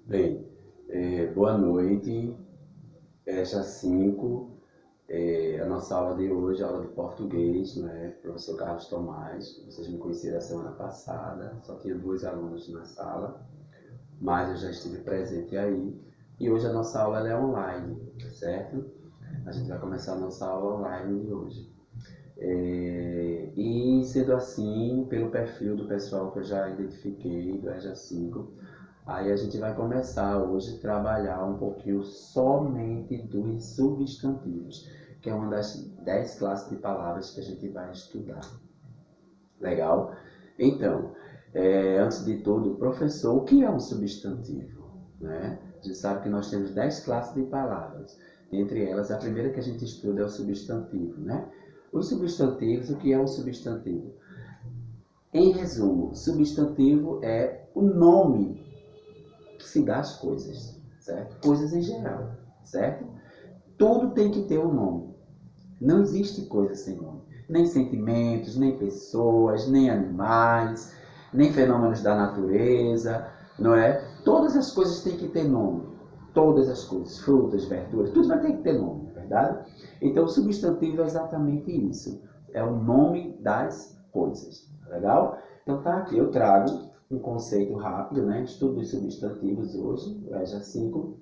Bem, boa noite. Já 5, a nossa aula de hoje, a aula de português, né? Professor Carlos Tomás. Vocês me conheceram a semana passada, só tinha 2 alunos na sala, mas eu já estive presente aí. E hoje a nossa aula é online, certo? A gente vai começar a nossa aula online de hoje. E sendo assim, pelo perfil do pessoal que eu já identifiquei do EJA 5, aí a gente vai começar hoje a trabalhar um pouquinho somente dos substantivos, que é uma das 10 classes de palavras que a gente vai estudar. Legal? Então, antes de tudo, professor, o que é um substantivo? Né? A gente sabe que nós temos 10 classes de palavras. Entre elas, a primeira que a gente estuda é o substantivo. Né? Os substantivos, o que é um substantivo? Em resumo, substantivo é o nome que se dá às coisas, certo? Coisas em geral, certo? Tudo tem que ter um nome. Não existe coisa sem nome. Nem sentimentos, nem pessoas, nem animais, nem fenômenos da natureza, não é? Todas as coisas têm que ter nome. Todas as coisas, frutas, verduras, tudo vai ter que ter nome, não é verdade? Então, o substantivo é exatamente isso. É o nome das coisas. Legal? Então, tá aqui, eu trago um conceito rápido, né? Estudo dos substantivos hoje, o EJA 5.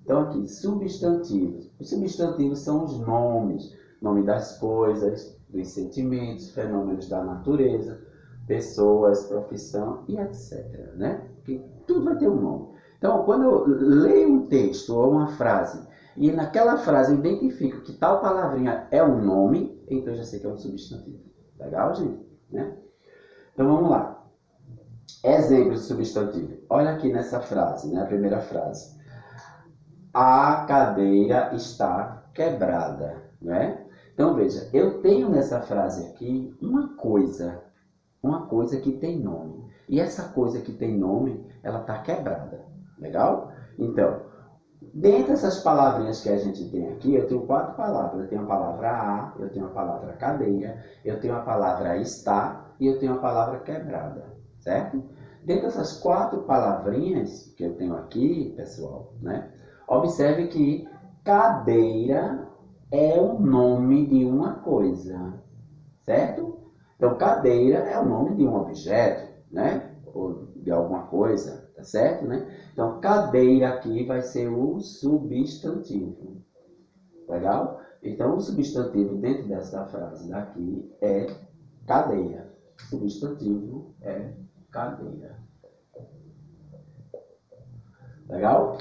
Então, aqui, substantivos. Os substantivos são os nomes, nome das coisas, dos sentimentos, fenômenos da natureza, pessoas, profissão e etc. Né? Porque tudo vai ter um nome. Então, quando eu leio um texto ou uma frase, e naquela frase eu identifico que tal palavrinha é um nome, então eu já sei que é um substantivo. Legal, gente? Né? Então, vamos lá. Exemplo de substantivo. Olha aqui nessa frase, né? A primeira frase. A cadeira está quebrada, né? Então, veja, eu tenho nessa frase aqui uma coisa que tem nome. E essa coisa que tem nome, ela está quebrada, legal? Então, dentre essas palavrinhas que a gente tem aqui, eu tenho 4 palavras. Eu tenho a palavra a, eu tenho a palavra cadeira, eu tenho a palavra está e eu tenho a palavra quebrada, certo? Dentre essas 4 palavrinhas que eu tenho aqui, pessoal, né? Observe que cadeira é o nome de uma coisa, certo? Então, cadeira é o nome de um objeto, né? Ou de alguma coisa, tá certo, né? Então, cadeira aqui vai ser o substantivo. Legal? Então, o substantivo dentro dessa frase daqui é cadeira. Substantivo é cadeira. Legal?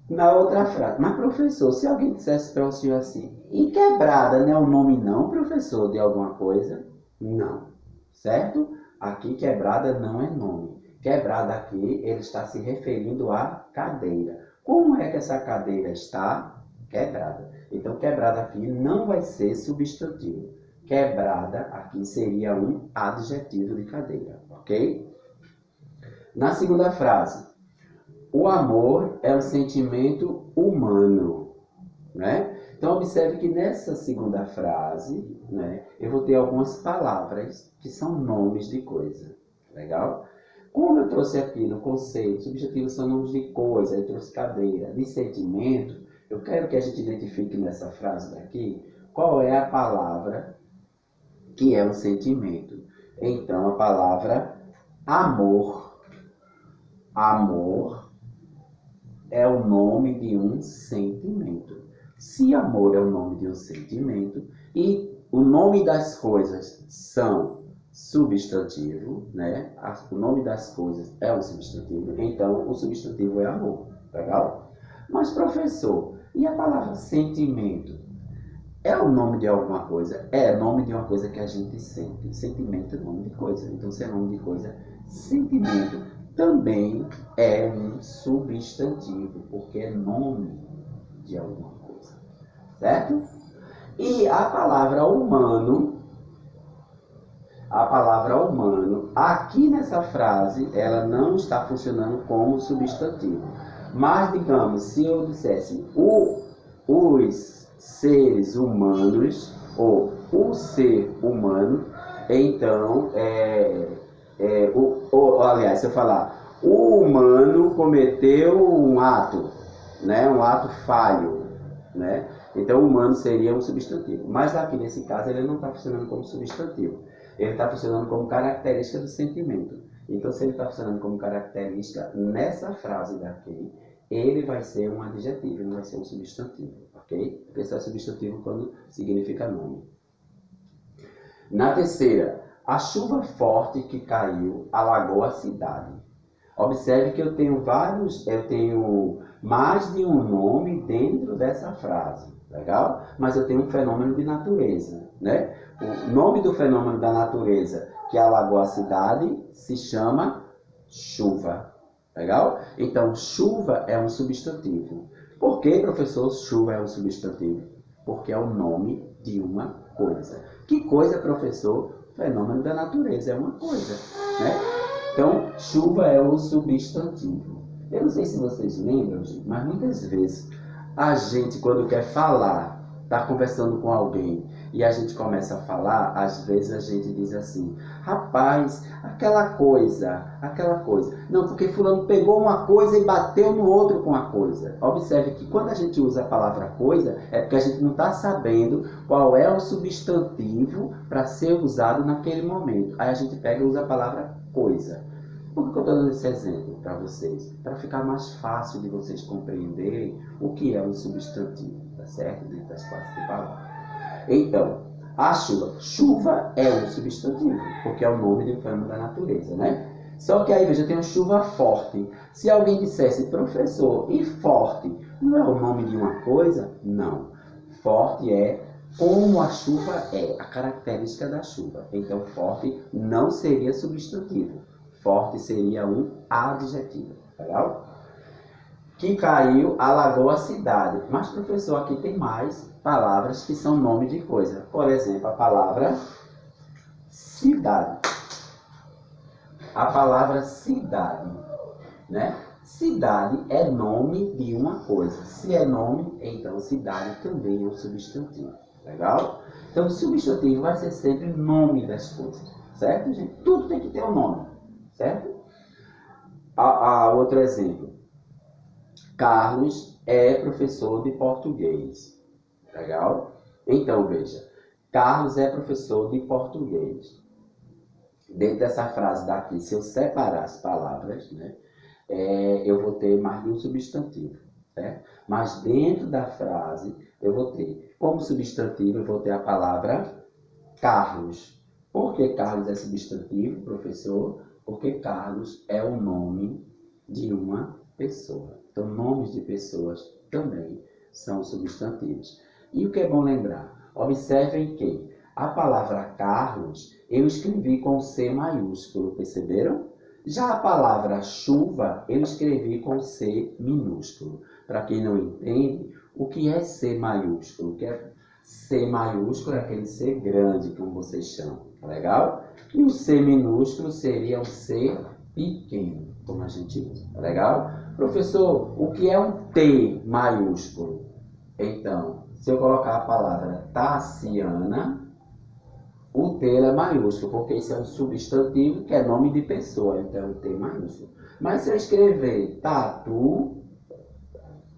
Na outra frase, mas professor, se alguém dissesse para o senhor assim, e quebrada não é o nome não, professor, de alguma coisa? Não, certo? Aqui quebrada não é nome. Quebrada aqui, ele está se referindo à cadeira. Como é que essa cadeira está? Quebrada. Então, quebrada aqui não vai ser substantivo. Quebrada aqui seria um adjetivo de cadeira, ok? Na segunda frase, o amor é um sentimento humano, né? Então, observe que nessa segunda frase, né, eu vou ter algumas palavras que são nomes de coisa. Legal? Como eu trouxe aqui no conceito, substantivos são nomes de coisa, eu trouxe cadeira, de sentimento, eu quero que a gente identifique nessa frase daqui qual é a palavra que é um sentimento. Então, a palavra amor. Amor é o nome de um sentimento. Se amor é o nome de um sentimento e o nome das coisas são substantivo, né? O nome das coisas é um substantivo, então o substantivo é amor, legal? Mas professor, e a palavra sentimento? É o nome de alguma coisa? É nome de uma coisa que a gente sente. Sentimento é nome de coisa, então se é nome de coisa, sentimento também é um substantivo, porque é nome de alguma coisa, certo? E a palavra humano, aqui nessa frase, ela não está funcionando como substantivo. Mas, digamos, se eu dissesse os seres humanos, ou o ser humano, então, aliás, se eu falar o humano fulano cometeu um ato, né? Um ato falho, né? Então, humano seria um substantivo. Mas aqui, nesse caso, ele não está funcionando como substantivo. Ele está funcionando como característica do sentimento. Então, se ele está funcionando como característica, nessa frase daqui, ele vai ser um adjetivo, ele não vai ser um substantivo, ok? Porque esse é substantivo quando significa nome. Na terceira, a chuva forte que caiu alagou a cidade. Observe que eu tenho mais de um nome dentro dessa frase, legal? Mas eu tenho um fenômeno de natureza, né? O nome do fenômeno da natureza que alagou a cidade se chama chuva, legal? Então, chuva é um substantivo. Por que, professor, chuva é um substantivo? Porque é o nome de uma coisa. Que coisa, professor? Fenômeno da natureza é uma coisa, né? Então, chuva é o substantivo. Eu não sei se vocês lembram, gente, mas muitas vezes a gente, quando quer falar, está conversando com alguém e a gente começa a falar, às vezes a gente diz assim, rapaz, aquela coisa. Não, porque fulano pegou uma coisa e bateu no outro com a coisa. Observe que quando a gente usa a palavra coisa, é porque a gente não está sabendo qual é o substantivo para ser usado naquele momento. Aí a gente pega e usa a palavra coisa. Por que eu estou dando esse exemplo para vocês? Para ficar mais fácil de vocês compreenderem o que é um substantivo, tá certo? Dentro das classes de palavras. Então, a chuva. Chuva é um substantivo, porque é o nome de um fenômeno da natureza, né? Só que aí, veja, tem uma chuva forte. Se alguém dissesse, professor, e forte, não é o nome de uma coisa? Não. Forte é como a chuva é, a característica da chuva. Então, forte não seria substantivo. Forte seria um adjetivo, legal? Que caiu, alagou a cidade. Mas, professor, aqui tem mais palavras que são nome de coisa. Por exemplo, a palavra cidade. A palavra cidade, né? Cidade é nome de uma coisa. Se é nome, então cidade também é um substantivo, legal? Então, o substantivo vai ser sempre nome das coisas, certo, gente? Tudo tem que ter um nome, certo? Outro exemplo. Carlos é professor de português. Legal? Então, veja. Carlos é professor de português. Dentro dessa frase daqui, se eu separar as palavras, né, eu vou ter mais de um substantivo. Certo? Mas dentro da frase, eu vou ter, como substantivo, eu vou ter a palavra Carlos. Por que Carlos é substantivo, professor? Porque Carlos é o nome de uma pessoa. Então, nomes de pessoas também são substantivos. E o que é bom lembrar? Observem que a palavra Carlos eu escrevi com C maiúsculo, perceberam? Já a palavra chuva eu escrevi com C minúsculo. Para quem não entende, o que é C maiúsculo? C maiúsculo é aquele C grande, como vocês chamam, tá legal? E o C minúsculo seria um C pequeno, como a gente usa, tá legal? Professor, o que é um T maiúsculo? Então, se eu colocar a palavra Tassiana, o T é maiúsculo, porque isso é um substantivo que é nome de pessoa, então é um T maiúsculo. Mas se eu escrever Tatu,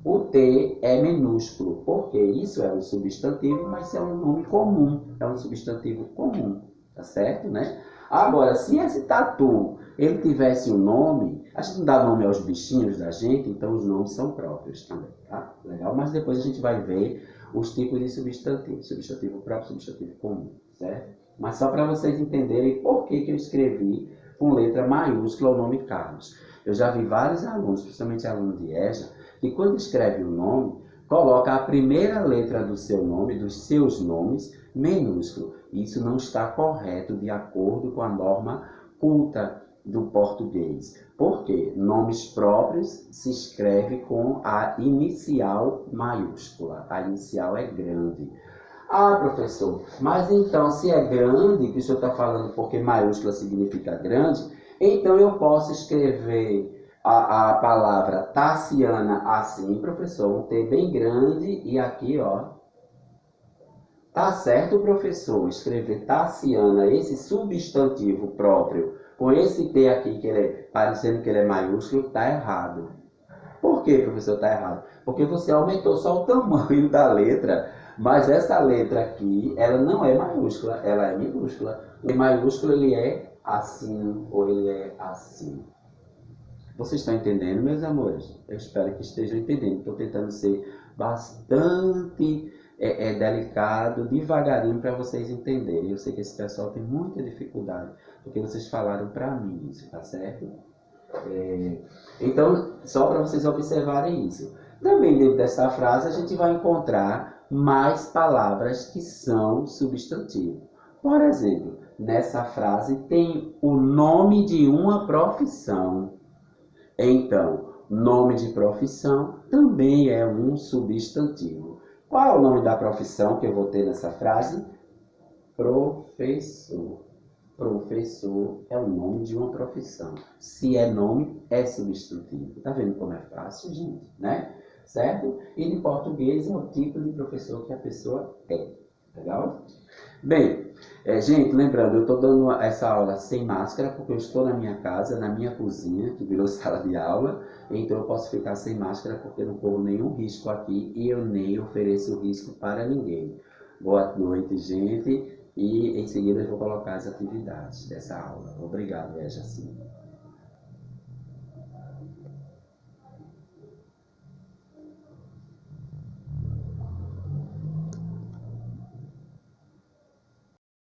o T é minúsculo, porque isso é um substantivo, mas é um nome comum, é um substantivo comum, tá certo, né? Agora, se esse tatu, ele tivesse um nome, a gente não dá nome aos bichinhos da gente, então os nomes são próprios também, tá? Legal? Mas depois a gente vai ver os tipos de substantivo, substantivo próprio, substantivo comum, certo? Mas só para vocês entenderem por que eu escrevi com letra maiúscula o nome Carlos. Eu já vi vários alunos, principalmente alunos de EJA, que quando escreve o nome, coloca a primeira letra do seu nome, dos seus nomes, minúsculo. Isso não está correto de acordo com a norma culta do português. Por quê? Nomes próprios se escreve com a inicial maiúscula. A inicial é grande. Ah, professor, mas então se é grande, que o senhor está falando porque maiúscula significa grande, então eu posso escrever a palavra Tassiana assim, professor, um T bem grande e aqui, ó. Tá certo, professor, escrever Tassiana, esse substantivo próprio, Com esse T aqui, que parecendo que ele é maiúsculo, está errado. Por que, professor, está errado? Porque você aumentou só o tamanho da letra, mas essa letra aqui, ela não é maiúscula, ela é minúscula. O maiúsculo, ele é assim ou ele é assim. Vocês estão entendendo, meus amores? Eu espero que estejam entendendo. Estou tentando ser bastante delicado, devagarinho, para vocês entenderem. Eu sei que esse pessoal tem muita dificuldade, porque vocês falaram para mim isso, tá certo? Então, só para vocês observarem isso. Também dentro dessa frase a gente vai encontrar mais palavras que são substantivos. Por exemplo, nessa frase tem o nome de uma profissão. Então, nome de profissão também é um substantivo. Qual é o nome da profissão que eu vou ter nessa frase? Professor. Professor é o nome de uma profissão. Se é nome, é substantivo. Tá vendo como é fácil, gente? Né? Certo? E em português é o tipo de professor que a pessoa é. Legal? Bem, gente, lembrando, eu estou dando essa aula sem máscara porque eu estou na minha casa, na minha cozinha, que virou sala de aula, então eu posso ficar sem máscara porque não corro nenhum risco aqui e eu nem ofereço risco para ninguém. Boa noite, gente, e em seguida eu vou colocar as atividades dessa aula. Obrigado, Jacinto.